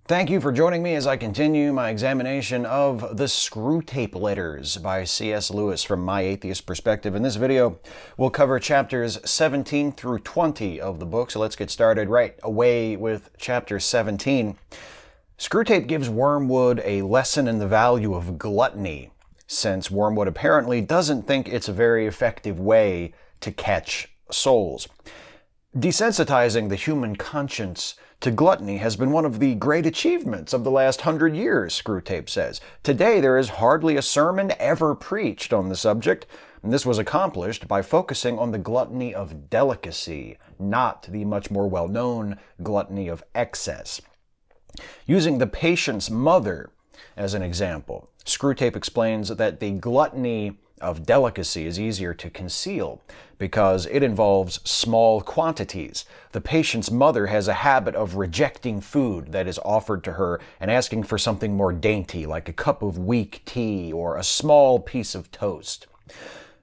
Thank you for joining me as I continue my examination of the Screwtape letters by C.S. Lewis from my atheist perspective. In this video, we'll cover chapters 17 through 20 of the book, so let's get started right away with chapter 17. Screwtape gives Wormwood a lesson in the value of gluttony, since Wormwood apparently doesn't think it's a very effective way to catch souls. Desensitizing the human conscience to gluttony has been one of the great achievements of the last 100 years, Screwtape says. Today there is hardly a sermon ever preached on the subject, and this was accomplished by focusing on the gluttony of delicacy, not the much more well-known gluttony of excess. Using the patient's mother as an example, Screwtape explains that the gluttony of delicacy is easier to conceal because it involves small quantities. The patient's mother has a habit of rejecting food that is offered to her and asking for something more dainty, like a cup of weak tea or a small piece of toast.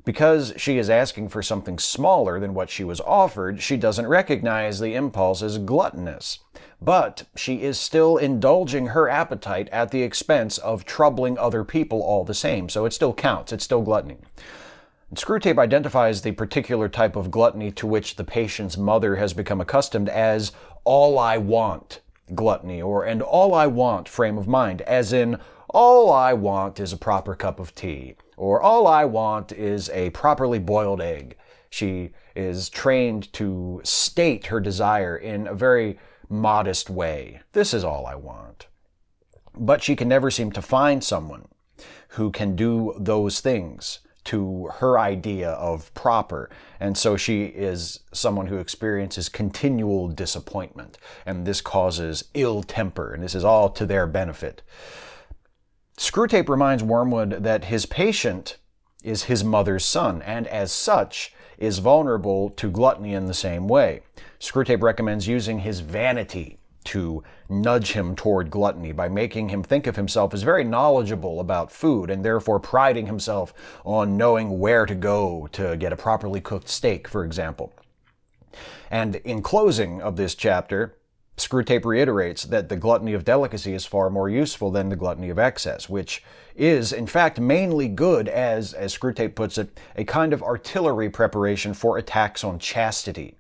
Because she is asking for something smaller than what she was offered, she doesn't recognize the impulse as gluttonous. But she is still indulging her appetite at the expense of troubling other people all the same, so it still counts, it's still gluttony. And Screwtape identifies the particular type of gluttony to which the patient's mother has become accustomed as all I want gluttony, or an all I want frame of mind, as in all I want is a proper cup of tea, or all I want is a properly boiled egg. She is trained to state her desire in a very modest way. This is all I want. But she can never seem to find someone who can do those things to her idea of proper. And so she is someone who experiences continual disappointment. And this causes ill temper. And this is all to their benefit. Screwtape reminds Wormwood that his patient is his mother's son, and as such is vulnerable to gluttony in the same way. Screwtape recommends using his vanity to nudge him toward gluttony by making him think of himself as very knowledgeable about food and therefore priding himself on knowing where to go to get a properly cooked steak, for example. And in closing of this chapter, Screwtape reiterates that the gluttony of delicacy is far more useful than the gluttony of excess, which is, in fact, mainly good as Screwtape puts it, a kind of artillery preparation for attacks on chastity.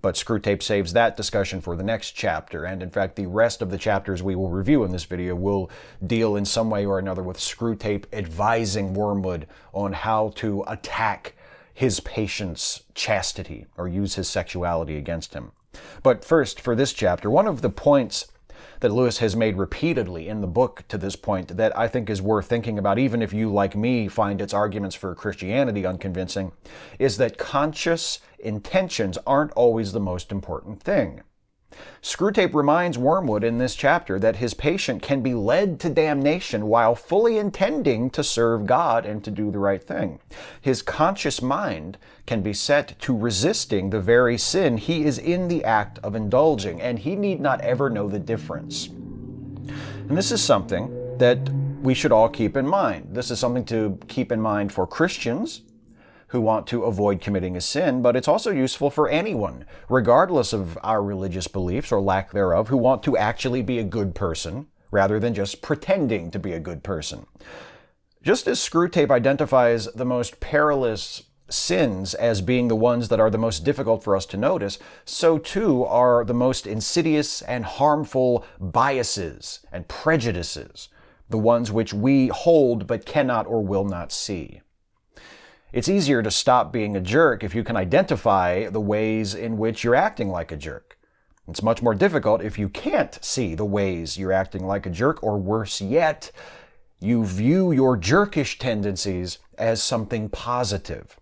But Screwtape saves that discussion for the next chapter, and in fact the rest of the chapters we will review in this video will deal in some way or another with Screwtape advising Wormwood on how to attack his patient's chastity, or use his sexuality against him. But first, for this chapter, one of the points that Lewis has made repeatedly in the book to this point that I think is worth thinking about, even if you, like me, find its arguments for Christianity unconvincing, is that conscious intentions aren't always the most important thing. Screwtape reminds Wormwood in this chapter that his patient can be led to damnation while fully intending to serve God and to do the right thing. His conscious mind can be set to resisting the very sin he is in the act of indulging, and he need not ever know the difference. And this is something that we should all keep in mind. This is something to keep in mind for Christians who want to avoid committing a sin, but it's also useful for anyone, regardless of our religious beliefs or lack thereof, who want to actually be a good person, rather than just pretending to be a good person. Just as Screwtape identifies the most perilous sins as being the ones that are the most difficult for us to notice, so too are the most insidious and harmful biases and prejudices, the ones which we hold but cannot or will not see. It's easier to stop being a jerk if you can identify the ways in which you're acting like a jerk. It's much more difficult if you can't see the ways you're acting like a jerk, or worse yet, you view your jerkish tendencies as something positive.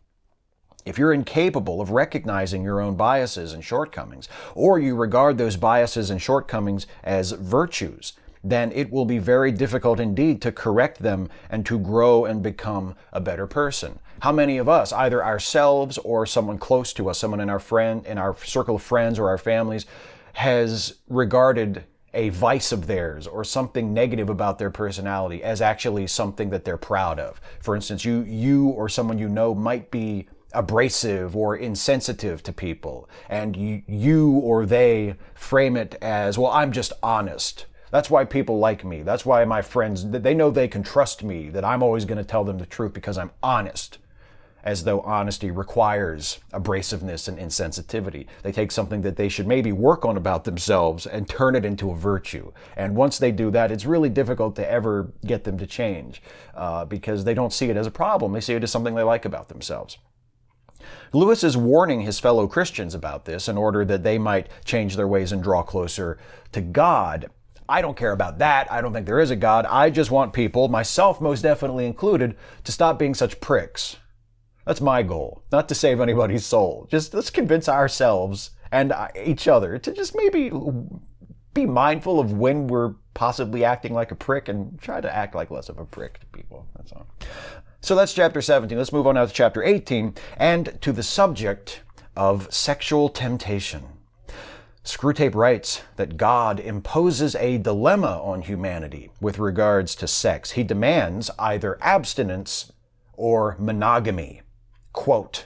If you're incapable of recognizing your own biases and shortcomings, or you regard those biases and shortcomings as virtues, then it will be very difficult indeed to correct them and to grow and become a better person. How many of us, either ourselves or someone close to us, someone in our circle of friends or our families, has regarded a vice of theirs or something negative about their personality as actually something that they're proud of? For instance, you or someone you know might be abrasive or insensitive to people, and you or they frame it as, well, I'm just honest. That's why people like me. That's why my friends, they know they can trust me, that I'm always going to tell them the truth because I'm honest. As though honesty requires abrasiveness and insensitivity. They take something that they should maybe work on about themselves and turn it into a virtue. And once they do that, it's really difficult to ever get them to change because they don't see it as a problem. They see it as something they like about themselves. Lewis is warning his fellow Christians about this in order that they might change their ways and draw closer to God. I don't care about that. I don't think there is a God. I just want people, myself most definitely included, to stop being such pricks. That's my goal, not to save anybody's soul. Just let's convince ourselves and each other to just maybe be mindful of when we're possibly acting like a prick and try to act like less of a prick to people. That's all. So that's chapter 17. Let's move on now to chapter 18 and to the subject of sexual temptation. Screwtape writes that God imposes a dilemma on humanity with regards to sex. He demands either abstinence or monogamy. Quote,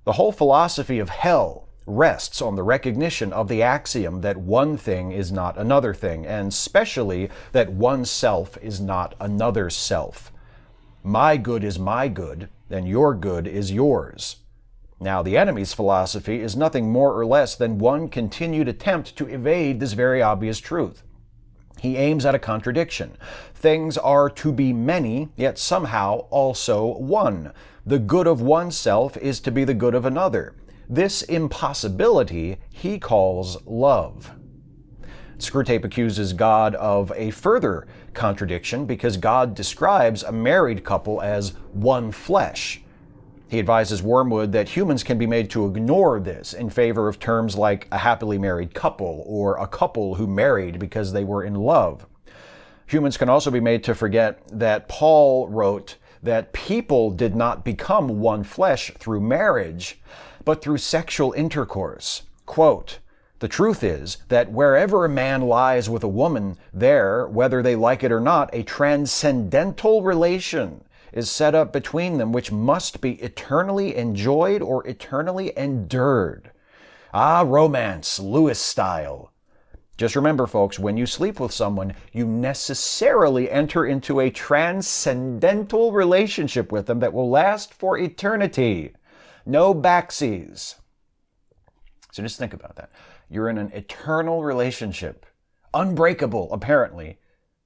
"The whole philosophy of hell rests on the recognition of the axiom that one thing is not another thing, and especially that one self is not another self. My good is my good, and your good is yours. Now, the enemy's philosophy is nothing more or less than one continued attempt to evade this very obvious truth. He aims at a contradiction. Things are to be many, yet somehow also one. The good of oneself is to be the good of another. This impossibility he calls love." Screwtape accuses God of a further contradiction because God describes a married couple as one flesh. He advises Wormwood that humans can be made to ignore this in favor of terms like a happily married couple or a couple who married because they were in love. Humans can also be made to forget that Paul wrote that people did not become one flesh through marriage, but through sexual intercourse. Quote, "The truth is that wherever a man lies with a woman, there, whether they like it or not, a transcendental relation is set up between them which must be eternally enjoyed or eternally endured." Ah, romance, Lewis style. Just remember, folks, when you sleep with someone, you necessarily enter into a transcendental relationship with them that will last for eternity. No backsies. So just think about that. You're in an eternal relationship, unbreakable, apparently,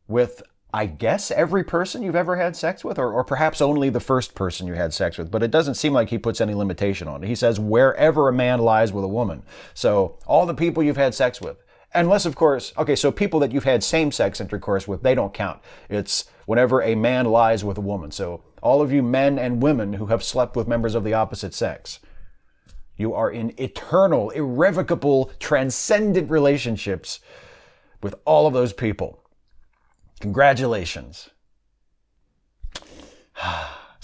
with, I guess, every person you've ever had sex with, or perhaps only the first person you had sex with. But it doesn't seem like he puts any limitation on it. He says wherever a man lies with a woman. So all the people you've had sex with. Unless, of course, okay, so people that you've had same-sex intercourse with, they don't count. It's whenever a man lies with a woman. So all of you men and women who have slept with members of the opposite sex, you are in eternal, irrevocable, transcendent relationships with all of those people. Congratulations.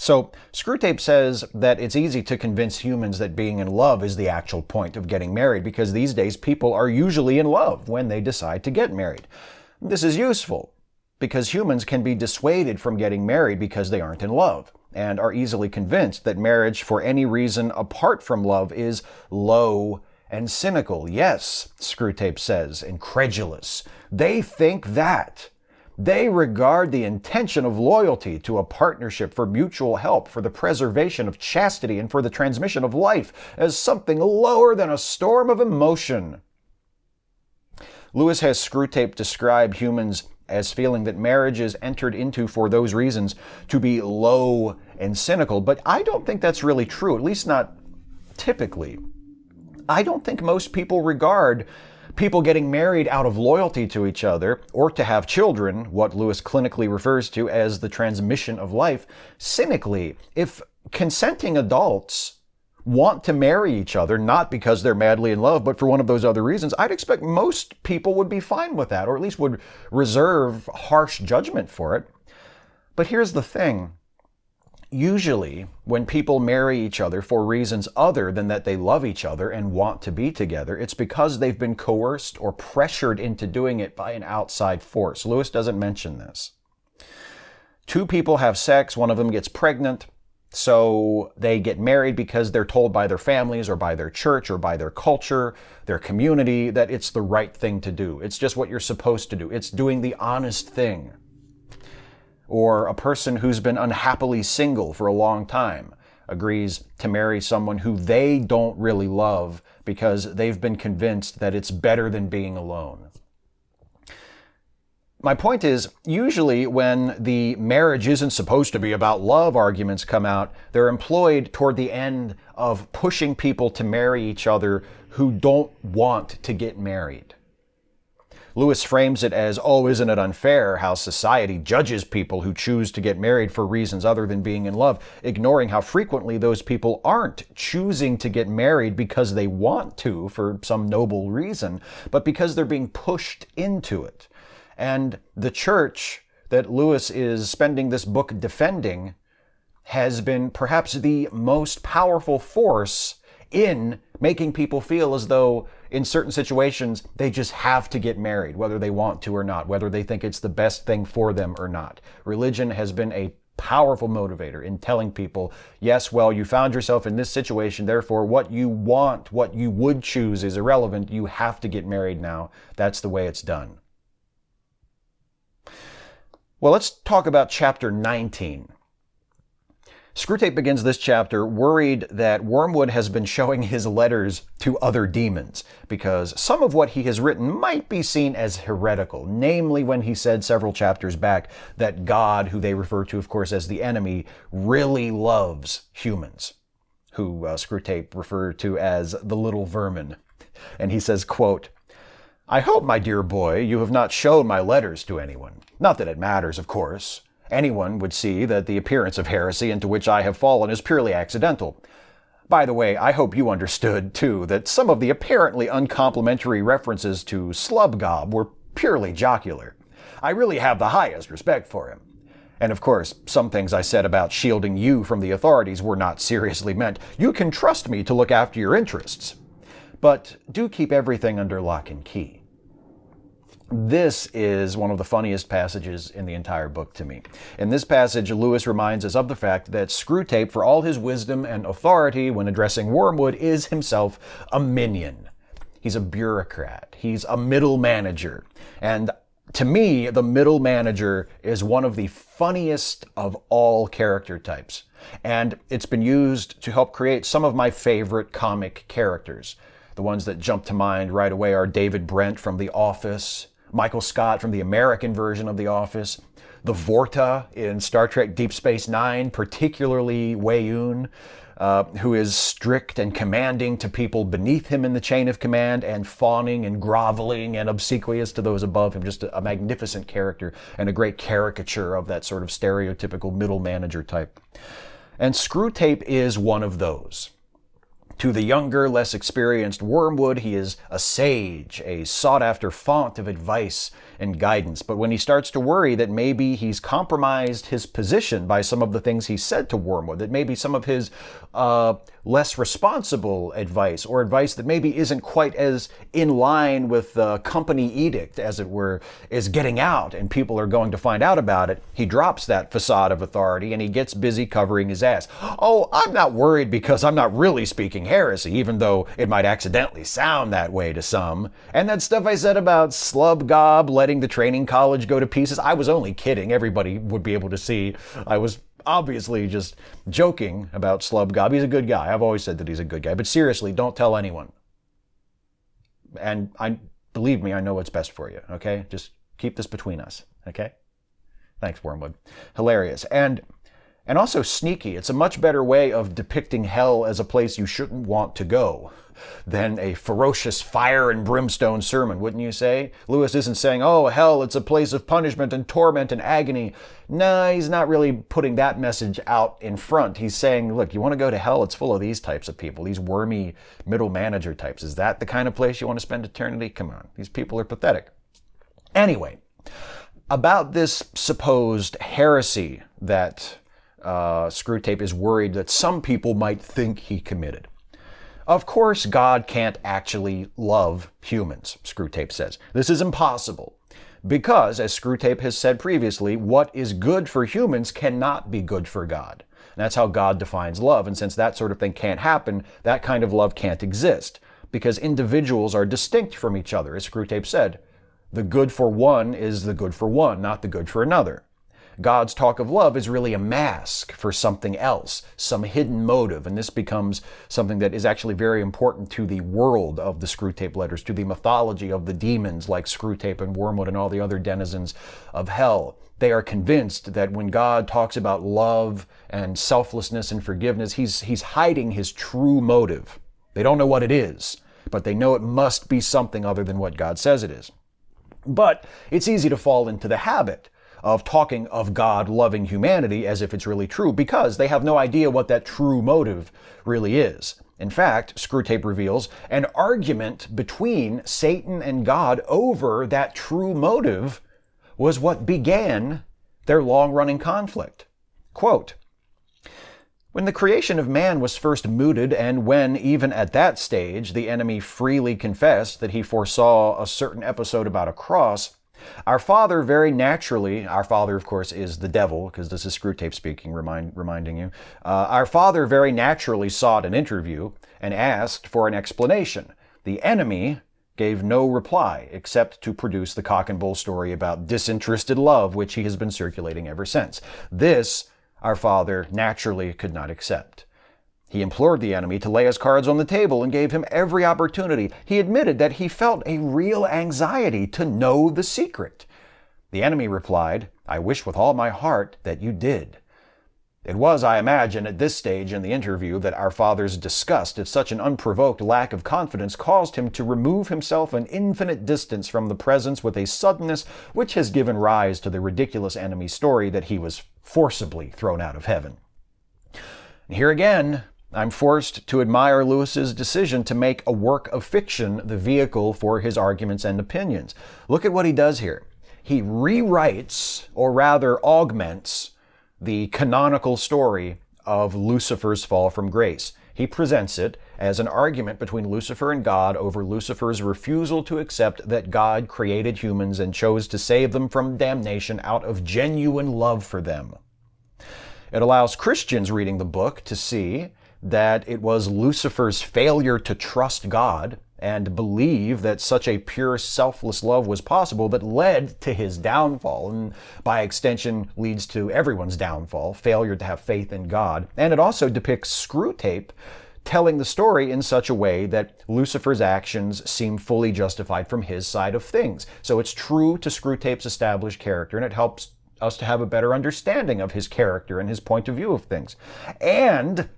So, Screwtape says that it's easy to convince humans that being in love is the actual point of getting married because these days people are usually in love when they decide to get married. This is useful because humans can be dissuaded from getting married because they aren't in love and are easily convinced that marriage for any reason apart from love is low and cynical. Yes, Screwtape says, incredulous. They think that. They regard the intention of loyalty to a partnership for mutual help, for the preservation of chastity, and for the transmission of life as something lower than a storm of emotion. Lewis has Screwtape describe humans as feeling that marriage is entered into for those reasons to be low and cynical, but I don't think that's really true, at least not typically. I don't think most people regard people getting married out of loyalty to each other or to have children, what Lewis clinically refers to as the transmission of life, cynically. If consenting adults want to marry each other, not because they're madly in love, but for one of those other reasons, I'd expect most people would be fine with that, or at least would reserve harsh judgment for it. But here's the thing. Usually, when people marry each other for reasons other than that they love each other and want to be together, it's because they've been coerced or pressured into doing it by an outside force. Lewis doesn't mention this. Two people have sex, one of them gets pregnant, So they get married because they're told by their families or by their church or by their culture, their community, that it's the right thing to do. It's just what you're supposed to do. It's doing the honest thing. Or a person who's been unhappily single for a long time agrees to marry someone who they don't really love because they've been convinced that it's better than being alone. My point is, usually when the marriage isn't supposed to be about love arguments come out, they're employed toward the end of pushing people to marry each other who don't want to get married. Lewis frames it as, oh, isn't it unfair how society judges people who choose to get married for reasons other than being in love, ignoring how frequently those people aren't choosing to get married because they want to for some noble reason, but because they're being pushed into it. And the church that Lewis is spending this book defending has been perhaps the most powerful force in making people feel as though in certain situations they just have to get married, whether they want to or not, whether they think it's the best thing for them or not. Religion has been a powerful motivator in telling people, yes, well, you found yourself in this situation, therefore what you want, what you would choose is irrelevant. You have to get married now. That's the way it's done. Well, let's talk about chapter 19. Screwtape begins this chapter worried that Wormwood has been showing his letters to other demons because some of what he has written might be seen as heretical, namely when he said several chapters back that God, who they refer to, of course, as the enemy, really loves humans, who Screwtape referred to as the little vermin. And he says, quote, "I hope, my dear boy, you have not shown my letters to anyone. Not that it matters, of course. Anyone would see that the appearance of heresy into which I have fallen is purely accidental. By the way, I hope you understood, too, that some of the apparently uncomplimentary references to Slubgob were purely jocular. I really have the highest respect for him. And of course, some things I said about shielding you from the authorities were not seriously meant. You can trust me to look after your interests. But do keep everything under lock and key." This is one of the funniest passages in the entire book to me. In this passage, Lewis reminds us of the fact that Screwtape, for all his wisdom and authority when addressing Wormwood, is himself a minion. He's a bureaucrat. He's a middle manager. And to me, the middle manager is one of the funniest of all character types. And it's been used to help create some of my favorite comic characters. The ones that jump to mind right away are David Brent from The Office, Michael Scott from the American version of The Office, the Vorta in Star Trek Deep Space Nine, particularly Wei-Yun, who is strict and commanding to people beneath him in the chain of command and fawning and groveling and obsequious to those above him. Just a magnificent character and a great caricature of that sort of stereotypical middle manager type. And Screwtape is one of those. To the younger, less experienced Wormwood, he is a sage, a sought-after font of advice and guidance. But when he starts to worry that maybe he's compromised his position by some of the things he said to Wormwood, that maybe some of his less responsible advice, or advice that maybe isn't quite as in line with the company edict, as it were, is getting out and people are going to find out about it, he drops that facade of authority and he gets busy covering his ass. Oh, I'm not worried because I'm not really speaking heresy, even though it might accidentally sound that way to some. And that stuff I said about Slubgob letting the training college go to pieces, I was only kidding. Everybody would be able to see I was obviously just joking about Slubgob. He's a good guy. I've always said that he's a good guy. But seriously, don't tell anyone. And believe me, I know what's best for you, okay? Just keep this between us, okay? Thanks, Wormwood. Hilarious. And also sneaky. It's a much better way of depicting hell as a place you shouldn't want to go than a ferocious fire and brimstone sermon, wouldn't you say? Lewis isn't saying, oh, hell, it's a place of punishment and torment and agony. No, he's not really putting that message out in front. He's saying, look, you want to go to hell? It's full of these types of people, these wormy middle manager types. Is that the kind of place you want to spend eternity? Come on, these people are pathetic. Anyway, about this supposed heresy that Screwtape is worried that some people might think he committed. Of course, God can't actually love humans, Screwtape says. This is impossible. Because, as Screwtape has said previously, what is good for humans cannot be good for God. And that's how God defines love. And since that sort of thing can't happen, that kind of love can't exist. Because individuals are distinct from each other. As Screwtape said, the good for one is the good for one, not the good for another. God's talk of love is really a mask for something else, some hidden motive, and this becomes something that is actually very important to the world of the Screwtape letters, to the mythology of the demons like Screwtape and Wormwood and all the other denizens of hell. They are convinced that when God talks about love and selflessness and forgiveness, he's hiding his true motive. They don't know what it is, but they know it must be something other than what God says it is. But it's easy to fall into the habit of talking of God loving humanity as if it's really true, because they have no idea what that true motive really is. In fact, Screwtape reveals an argument between Satan and God over that true motive was what began their long-running conflict. Quote, "When the creation of man was first mooted, and when, even at that stage, the enemy freely confessed that he foresaw a certain episode about a cross, our Father very naturally," our Father, of course, is the devil, because this is Screwtape speaking, reminding you, "our Father very naturally sought an interview and asked for an explanation. The enemy gave no reply except to produce the cock and bull story about disinterested love, which he has been circulating ever since. This our Father naturally could not accept. He implored the enemy to lay his cards on the table and gave him every opportunity. He admitted that he felt a real anxiety to know the secret. The enemy replied, 'I wish with all my heart that you did.' It was, I imagine, at this stage in the interview that our Father's disgust at such an unprovoked lack of confidence caused him to remove himself an infinite distance from the presence with a suddenness which has given rise to the ridiculous enemy's story that he was forcibly thrown out of heaven." And here again, I'm forced to admire Lewis's decision to make a work of fiction the vehicle for his arguments and opinions. Look at what he does here. He rewrites, or rather augments, the canonical story of Lucifer's fall from grace. He presents it as an argument between Lucifer and God over Lucifer's refusal to accept that God created humans and chose to save them from damnation out of genuine love for them. It allows Christians reading the book to see that it was Lucifer's failure to trust God and believe that such a pure, selfless love was possible that led to his downfall, and by extension leads to everyone's downfall, failure to have faith in God. And it also depicts Screwtape telling the story in such a way that Lucifer's actions seem fully justified from his side of things. So it's true to Screwtape's established character, and it helps us to have a better understanding of his character and his point of view of things. And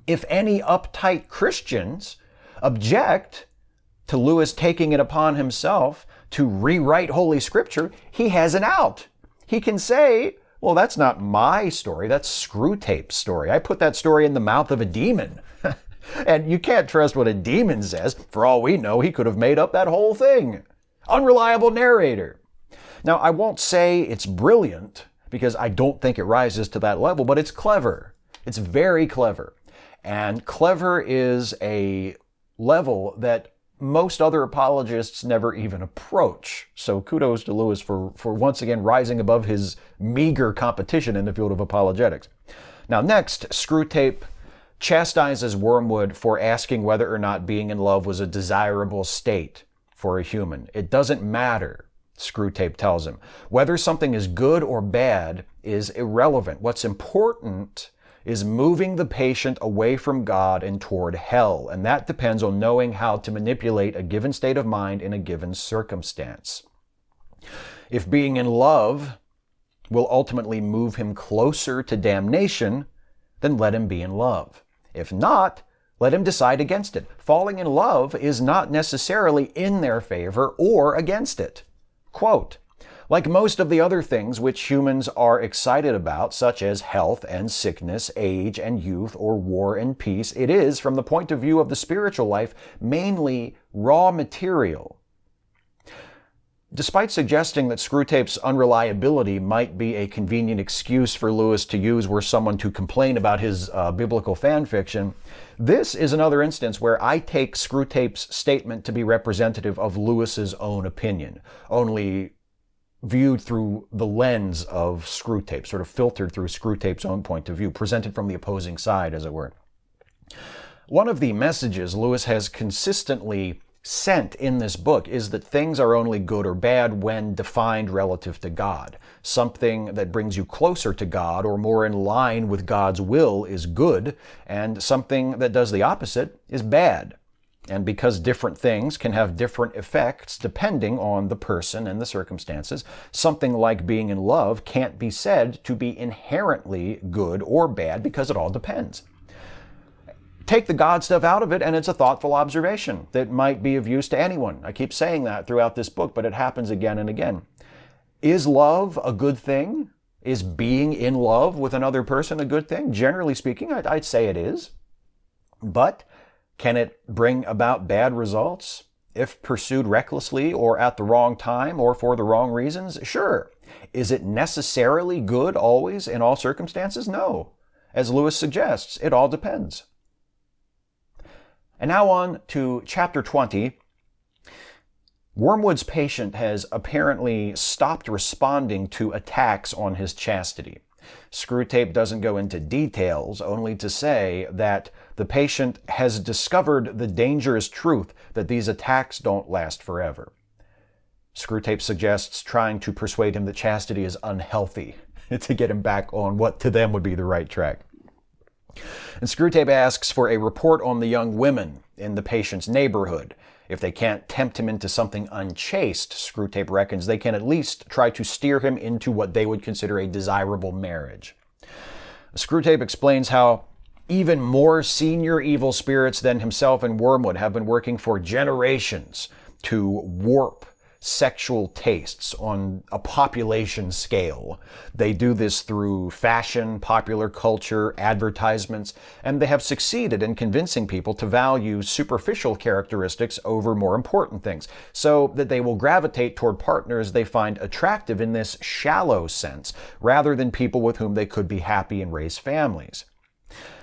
if any uptight Christians object to Lewis taking it upon himself to rewrite Holy Scripture, he has an out. He can say, well, that's not my story, that's Screwtape's story. I put that story in the mouth of a demon. And you can't trust what a demon says. For all we know, he could have made up that whole thing. Unreliable narrator. Now, I won't say it's brilliant, because I don't think it rises to that level, but it's clever. It's very clever. And clever is a level that most other apologists never even approach. So kudos to Lewis for once again rising above his meager competition in the field of apologetics. Now next, Screwtape chastises Wormwood for asking whether or not being in love was a desirable state for a human. It doesn't matter, Screwtape tells him. Whether something is good or bad is irrelevant. What's important is moving the patient away from God and toward hell, and that depends on knowing how to manipulate a given state of mind in a given circumstance. If being in love will ultimately move him closer to damnation, then let him be in love. If not, let him decide against it. Falling in love is not necessarily in their favor or against it. Quote, "Like most of the other things which humans are excited about, such as health and sickness, age and youth, or war and peace, it is, from the point of view of the spiritual life, mainly raw material." Despite suggesting that Screwtape's unreliability might be a convenient excuse for Lewis to use were someone to complain about his biblical fan fiction, this is another instance where I take Screwtape's statement to be representative of Lewis's own opinion. Only viewed through the lens of Screwtape, sort of filtered through Screwtape's own point of view, presented from the opposing side, as it were. One of the messages Lewis has consistently sent in this book is that things are only good or bad when defined relative to God. Something that brings you closer to God or more in line with God's will is good, and something that does the opposite is bad. And because different things can have different effects depending on the person and the circumstances, something like being in love can't be said to be inherently good or bad because it all depends. Take the God stuff out of it, and it's a thoughtful observation that might be of use to anyone. I keep saying that throughout this book, but it happens again and again. Is love a good thing? Is being in love with another person a good thing? Generally speaking, I'd say it is. But can it bring about bad results if pursued recklessly or at the wrong time or for the wrong reasons? Sure. Is it necessarily good always in all circumstances? No. As Lewis suggests, it all depends. And now on to chapter 20. Wormwood's patient has apparently stopped responding to attacks on his chastity. Screwtape doesn't go into details, only to say that the patient has discovered the dangerous truth that these attacks don't last forever. Screwtape suggests trying to persuade him that chastity is unhealthy to get him back on what to them would be the right track. And Screwtape asks for a report on the young women in the patient's neighborhood. If they can't tempt him into something unchaste, Screwtape reckons they can at least try to steer him into what they would consider a desirable marriage. Screwtape explains how even more senior evil spirits than himself and Wormwood have been working for generations to warp sexual tastes on a population scale. They do this through fashion, popular culture, advertisements, and they have succeeded in convincing people to value superficial characteristics over more important things, so that they will gravitate toward partners they find attractive in this shallow sense, rather than people with whom they could be happy and raise families.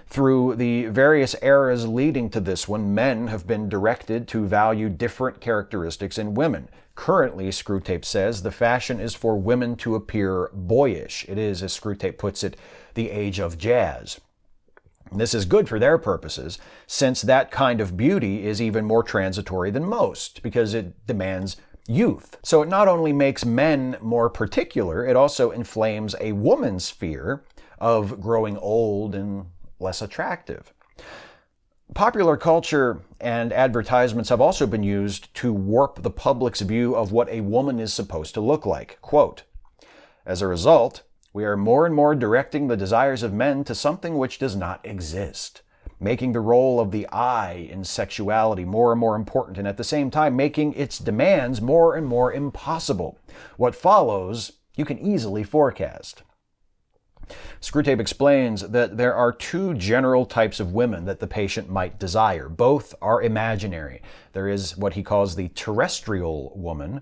Through the various eras leading to this one, men have been directed to value different characteristics in women. Currently, Screwtape says, the fashion is for women to appear boyish. It is, as Screwtape puts it, the age of jazz. This is good for their purposes, since that kind of beauty is even more transitory than most, because it demands youth. So it not only makes men more particular, it also inflames a woman's fear of growing old and less attractive. Popular culture and advertisements have also been used to warp the public's view of what a woman is supposed to look like. Quote, as a result, we are more and more directing the desires of men to something which does not exist, making the role of the I in sexuality more and more important, and at the same time making its demands more and more impossible. What follows, you can easily forecast. Screwtape explains that there are two general types of women that the patient might desire. Both are imaginary. There is what he calls the terrestrial woman,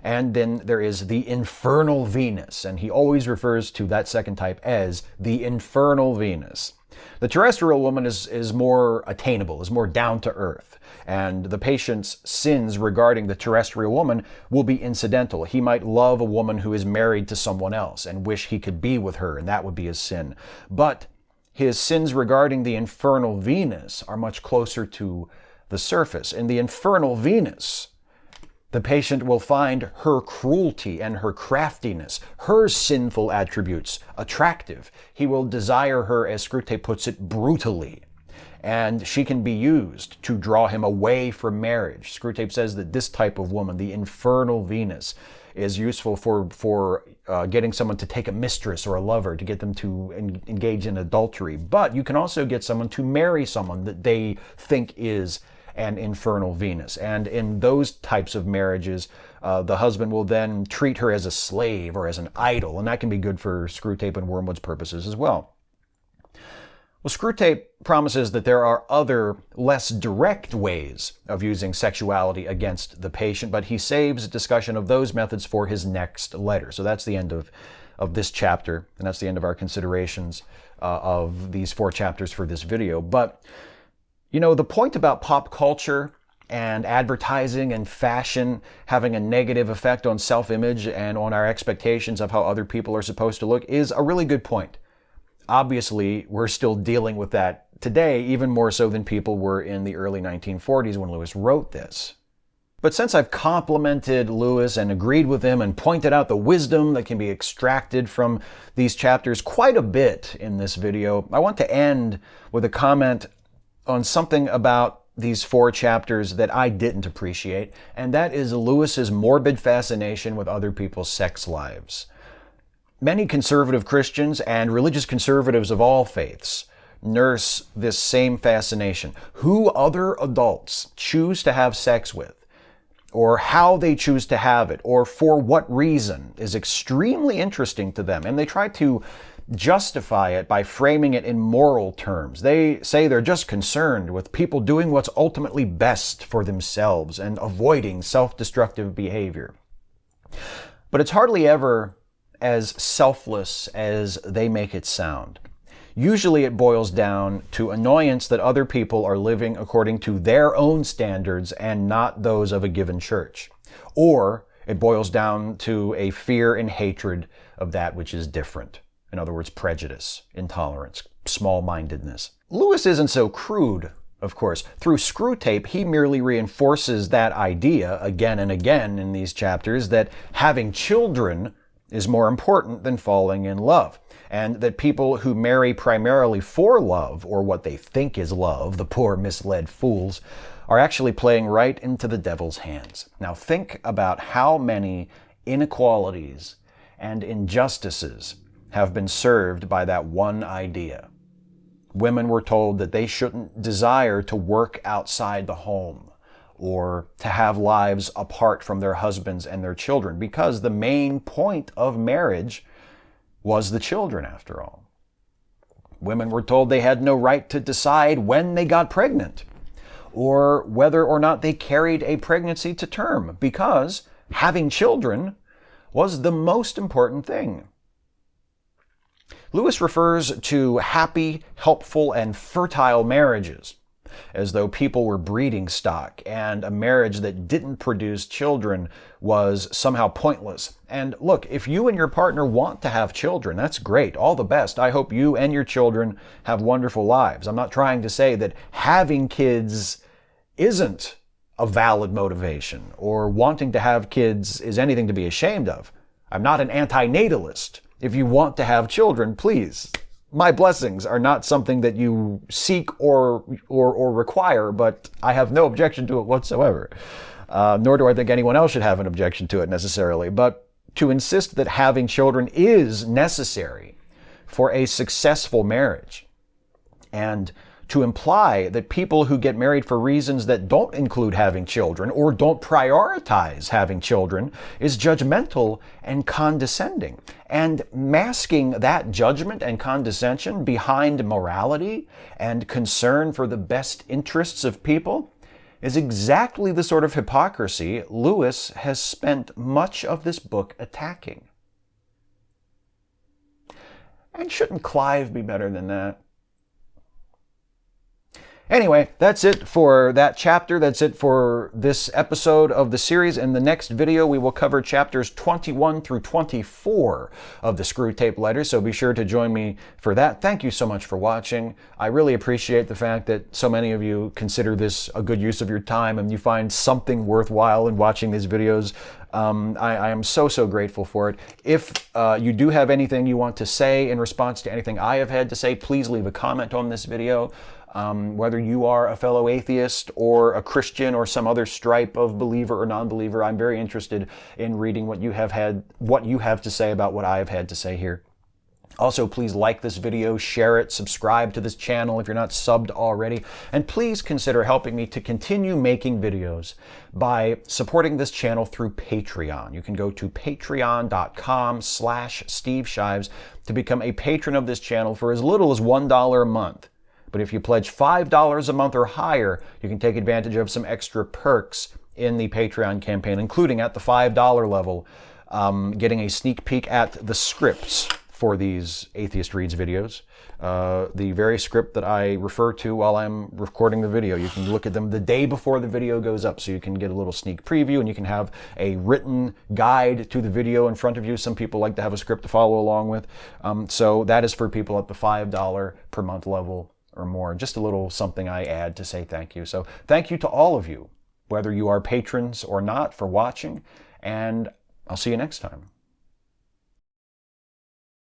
and then there is the Infernal Venus, and he always refers to that second type as the Infernal Venus. The terrestrial woman is more attainable, is more down to earth, and the patient's sins regarding the terrestrial woman will be incidental. He might love a woman who is married to someone else and wish he could be with her, and that would be his sin. But his sins regarding the Infernal Venus are much closer to the surface. In the Infernal Venus, the patient will find her cruelty and her craftiness, her sinful attributes, attractive. He will desire her, as Screwtape puts it, brutally. And she can be used to draw him away from marriage. Screwtape says that this type of woman, the Infernal Venus, is useful for getting someone to take a mistress or a lover, to get them to engage in adultery. But you can also get someone to marry someone that they think is an Infernal Venus. And in those types of marriages, the husband will then treat her as a slave or as an idol, and that can be good for Screwtape and Wormwood's purposes as well. Well, Screwtape promises that there are other, less direct ways of using sexuality against the patient, but he saves discussion of those methods for his next letter. So that's the end of this chapter, and that's the end of our considerations of these 4 chapters for this video. But you know, the point about pop culture and advertising and fashion having a negative effect on self-image and on our expectations of how other people are supposed to look is a really good point. Obviously, we're still dealing with that today, even more so than people were in the early 1940s when Lewis wrote this. But since I've complimented Lewis and agreed with him and pointed out the wisdom that can be extracted from these chapters quite a bit in this video, I want to end with a comment on something about these 4 chapters that I didn't appreciate, and that is Lewis's morbid fascination with other people's sex lives. Many conservative Christians and religious conservatives of all faiths nurse this same fascination. Who other adults choose to have sex with, or how they choose to have it, or for what reason, is extremely interesting to them. And they try to justify it by framing it in moral terms. They say they're just concerned with people doing what's ultimately best for themselves and avoiding self-destructive behavior. But it's hardly ever as selfless as they make it sound. Usually it boils down to annoyance that other people are living according to their own standards and not those of a given church. Or it boils down to a fear and hatred of that which is different. In other words, prejudice, intolerance, small-mindedness. Lewis isn't so crude, of course. Through Screwtape, he merely reinforces that idea again and again in these chapters that having children is more important than falling in love, and that people who marry primarily for love, or what they think is love, the poor misled fools, are actually playing right into the devil's hands. Now think about how many inequalities and injustices have been served by that one idea. Women were told that they shouldn't desire to work outside the home or to have lives apart from their husbands and their children, because the main point of marriage was the children, after all. Women were told they had no right to decide when they got pregnant or whether or not they carried a pregnancy to term, because having children was the most important thing. Lewis refers to happy, helpful, and fertile marriages as though people were breeding stock, and a marriage that didn't produce children was somehow pointless. And look, if you and your partner want to have children, that's great, all the best. I hope you and your children have wonderful lives. I'm not trying to say that having kids isn't a valid motivation, or wanting to have kids is anything to be ashamed of. I'm not an antinatalist. If you want to have children, please. My blessings are not something that you seek or require, but I have no objection to it whatsoever. Nor do I think anyone else should have an objection to it necessarily. But to insist that having children is necessary for a successful marriage, and to imply that people who get married for reasons that don't include having children or don't prioritize having children is judgmental and condescending. And masking that judgment and condescension behind morality and concern for the best interests of people is exactly the sort of hypocrisy Lewis has spent much of this book attacking. And shouldn't Clive be better than that? Anyway, that's it for that chapter. That's it for this episode of the series. In the next video, we will cover chapters 21 through 24 of the Screwtape letters, so be sure to join me for that. Thank you so much for watching. I really appreciate the fact that so many of you consider this a good use of your time and you find something worthwhile in watching these videos. I am so grateful for it. If you do have anything you want to say in response to anything I have had to say, please leave a comment on this video. Whether you are a fellow atheist or a Christian or some other stripe of believer or non-believer, I'm very interested in reading what you have to say about what I have had to say here. Also, please like this video, share it, subscribe to this channel if you're not subbed already, and please consider helping me to continue making videos by supporting this channel through Patreon. You can go to patreon.com/Steve Shives to become a patron of this channel for as little as $1 a month. But if you pledge $5 a month or higher, you can take advantage of some extra perks in the Patreon campaign, including at the $5 level, getting a sneak peek at the scripts for these Atheist Reads videos. The very script that I refer to while I'm recording the video. You can look at them the day before the video goes up, so you can get a little sneak preview and you can have a written guide to the video in front of you. Some people like to have a script to follow along with. So that is for people at the $5 per month level or more. Just a little something I add to say thank you. So thank you to all of you, whether you are patrons or not, for watching, and I'll see you next time.